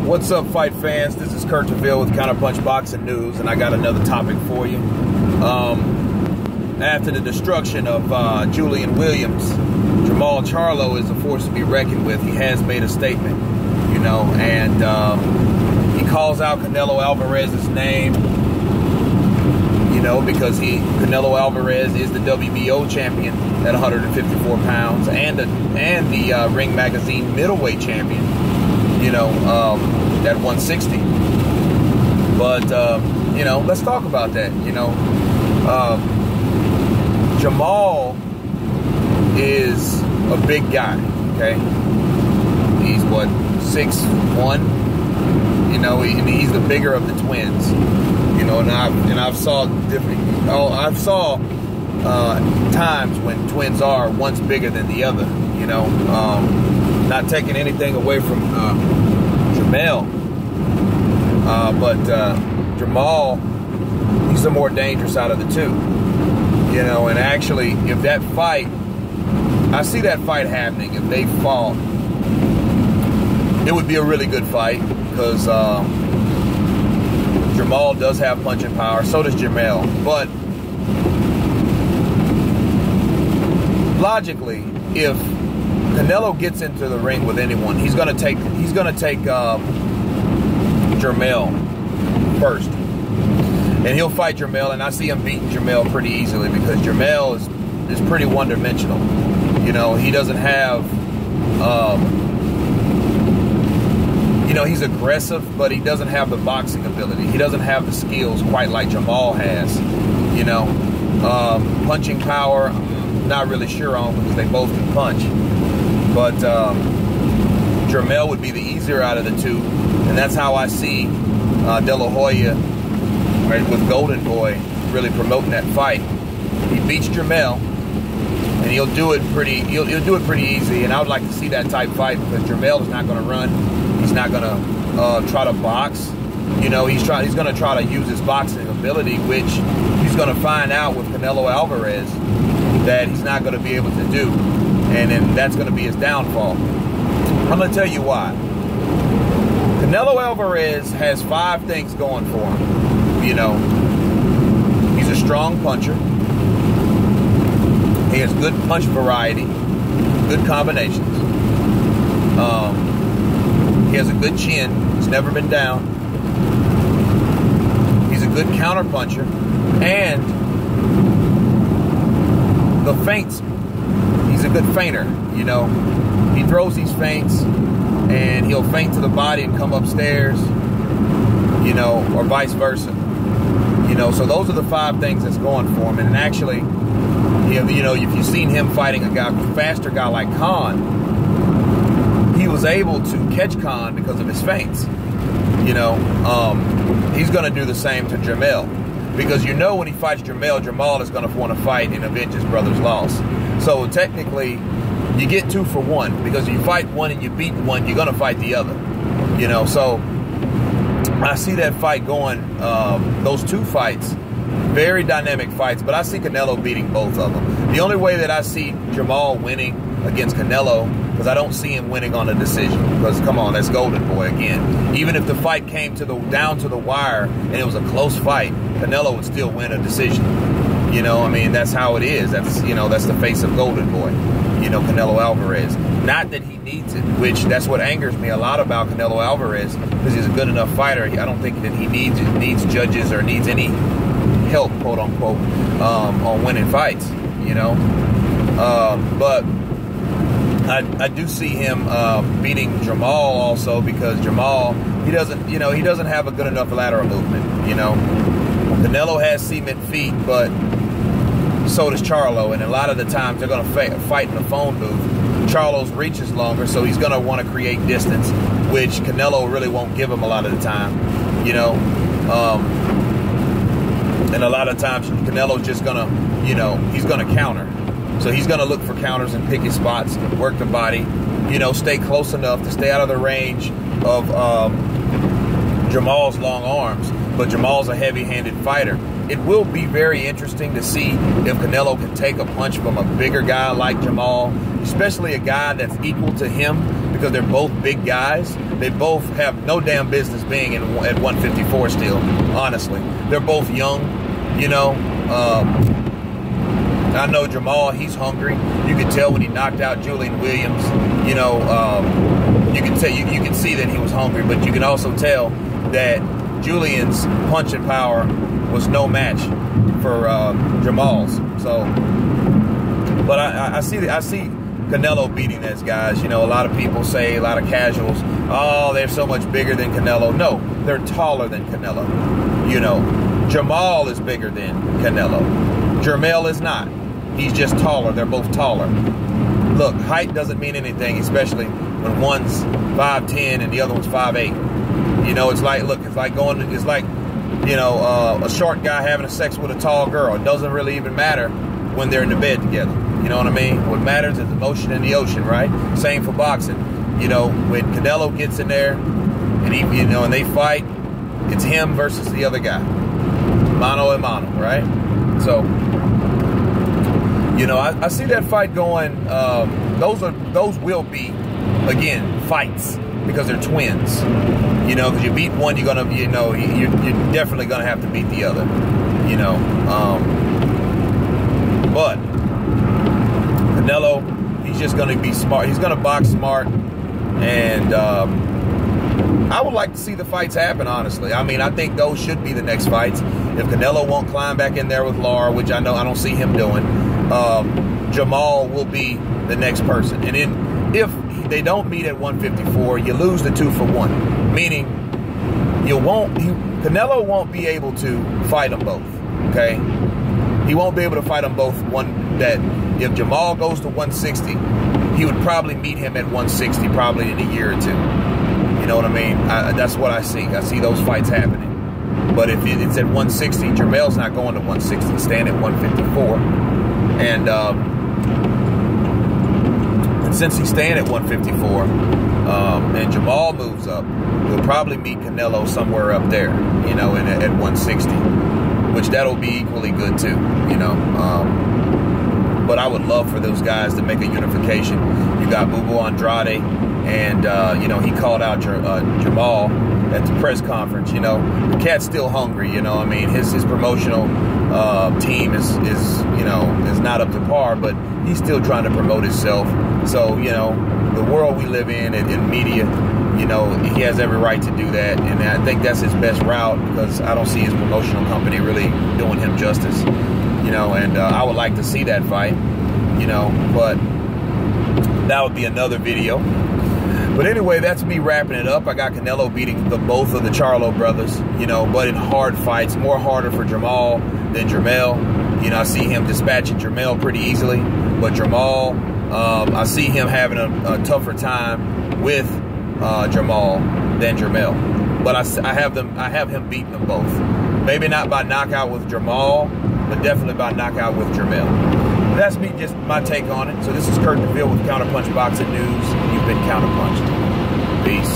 What's up, fight fans? This is Kurt DeVille with Counterpunch Boxing News, and I got another topic for you. After the destruction of Julian Williams, Jamal Charlo is a force to be reckoned with. He has made a statement, you know, and he calls out Canelo Alvarez's name, you know, because Canelo Alvarez is the WBO champion at 154 pounds and the Ring Magazine middleweight champion, you know, at 160. But, you know, let's talk about that. You know, Jamal is a big guy, okay? He's, what, 6'1"? You know, he's the bigger of the twins. You know, and I've saw times when twins are one's bigger than the other. You know, not taking anything away from Jamel, but Jamal, he's the more dangerous out of the two. You know, and actually, if that fight, I see that fight happening. If they fought, it would be a really good fight because Jamal does have punching power. So does Jamel. But logically, if Canelo gets into the ring with anyone, he's gonna take Jamel first, and he'll fight Jamel, and I see him beating Jamel pretty easily because Jamel is pretty one-dimensional. You know, he doesn't have, you know, he's aggressive, but he doesn't have the boxing ability. He doesn't have the skills quite like Jamal has. You know, punching power, I'm not really sure on because they both can punch. But Jamel would be the easier out of the two, and that's how I see De La Hoya, right, with Golden Boy really promoting that fight. He beats Jamel, and he'll do it pretty easy. And I would like to see that type fight because Jamel is not going to run. He's not going to try to box. You know, he's going to try to use his boxing ability, which he's going to find out with Canelo Alvarez that he's not going to be able to do. And then that's going to be his downfall. I'm going to tell you why. Canelo Alvarez has 5 things going for him. You know, he's a strong puncher. He has good punch variety, good combinations. He has a good chin. He's never been down. He's a good counter puncher. And the feints, he's a good feinter, you know. He throws these feints and he'll feint to the body and come upstairs, you know, or vice versa. You know, so those are the 5 things that's going for him. And actually, you know, if you've seen him fighting a faster guy like Khan, he was able to catch Khan because of his feints. You know, he's going to do the same to Jamel. Because you know when he fights Jamel, Jamal is going to want to fight and avenge his brother's loss. So technically, you get 2 for 1. Because if you fight one and you beat one, you're going to fight the other. You know, so I see that fight going, those 2 fights, very dynamic fights, but I see Canelo beating both of them. The only way that I see Jamal winning against Canelo, because I don't see him winning on a decision, because come on, that's Golden Boy again. Even if the fight came down to the wire and it was a close fight, Canelo would still win a decision. You know, I mean, that's how it is. That's, you know, that's the face of Golden Boy, you know, Canelo Alvarez. Not that he needs it, which that's what angers me a lot about Canelo Alvarez, because he's a good enough fighter. I don't think that he needs judges or needs any help, quote unquote, on winning fights, you know. But I do see him beating Jamal also, because Jamal, he doesn't have a good enough lateral movement, you know. Canelo has cement feet, but so does Charlo, and a lot of the times they're going to fight in the phone booth. Charlo's reach is longer, so he's going to want to create distance, which Canelo really won't give him a lot of the time, you know. And a lot of times Canelo's just going to, you know, he's going to counter. So he's going to look for counters and pick his spots, work the body, you know, stay close enough to stay out of the range of Jamal's long arms. But Jamal's a heavy-handed fighter. It will be very interesting to see if Canelo can take a punch from a bigger guy like Jamal, especially a guy that's equal to him, because they're both big guys. They both have no damn business being at 154 still, honestly. They're both young, you know. I know Jamal, he's hungry. You can tell when he knocked out Julian Williams, you know, you can see that he was hungry, but you can also tell that Julian's punching power was no match for Jamal's. So, but I see Canelo beating those guys. You know, a lot of people say, a lot of casuals, oh, they're so much bigger than Canelo. No, they're taller than Canelo. You know, Jamal is bigger than Canelo. Jermell is not. He's just taller. They're both taller. Look, height doesn't mean anything, especially when one's 5'10" and the other one's 5'8". You know, it's like, look, it's like, you know, a short guy having sex with a tall girl. It doesn't really even matter when they're in the bed together. You know what I mean? What matters is the motion in the ocean, right? Same for boxing. You know, when Canelo gets in there and and they fight, it's him versus the other guy. Mano a mano, right? So, you know, I see that fight going. Those will be, again, fights because they're twins. You know, because you beat one, you're definitely gonna have to beat the other. You know, but Canelo, he's just gonna be smart. He's gonna box smart, and I would like to see the fights happen. Honestly, I mean, I think those should be the next fights. If Canelo won't climb back in there with Lara, which I don't see him doing, Jamal will be the next person. And then if they don't meet at 154, you lose the 2-for-1, meaning Canelo won't be able to fight them both. Okay, he won't be able to fight them both. If Jamal goes to 160, he would probably meet him at 160 probably in a year or two. You know what I mean? That's what I see. I see those fights happening. But if it's at 160, Jermell's not going to 160. He's staying at 154. And since he's staying at 154, and Jamal moves up, he'll probably meet Canelo somewhere up there, you know, at 160, which that'll be equally good too, you know. But I would love for those guys to make a unification. You got Bubu Andrade, and you know, he called out Jamal at the press conference. You know, the cat's still hungry. You know, I mean, his promotional team is not up to par, but he's still trying to promote himself. So, you know, the world we live in media, you know, he has every right to do that, and I think that's his best route because I don't see his promotional company really doing him justice. You know, and I would like to see that fight. You know, but that would be another video. But anyway, that's me wrapping it up. I got Canelo beating both of the Charlo brothers, you know, but in hard fights, more harder for Jamal than Jermell. You know, I see him dispatching Jermell pretty easily, but Jamal, I see him having a tougher time with Jamal than Jermell. But I have him beating them both. Maybe not by knockout with Jamal, but definitely by knockout with Jermell. That's me, just my take on it. So this is Kurt DeVille with Counterpunch Boxing News. You've been counterpunched. Peace.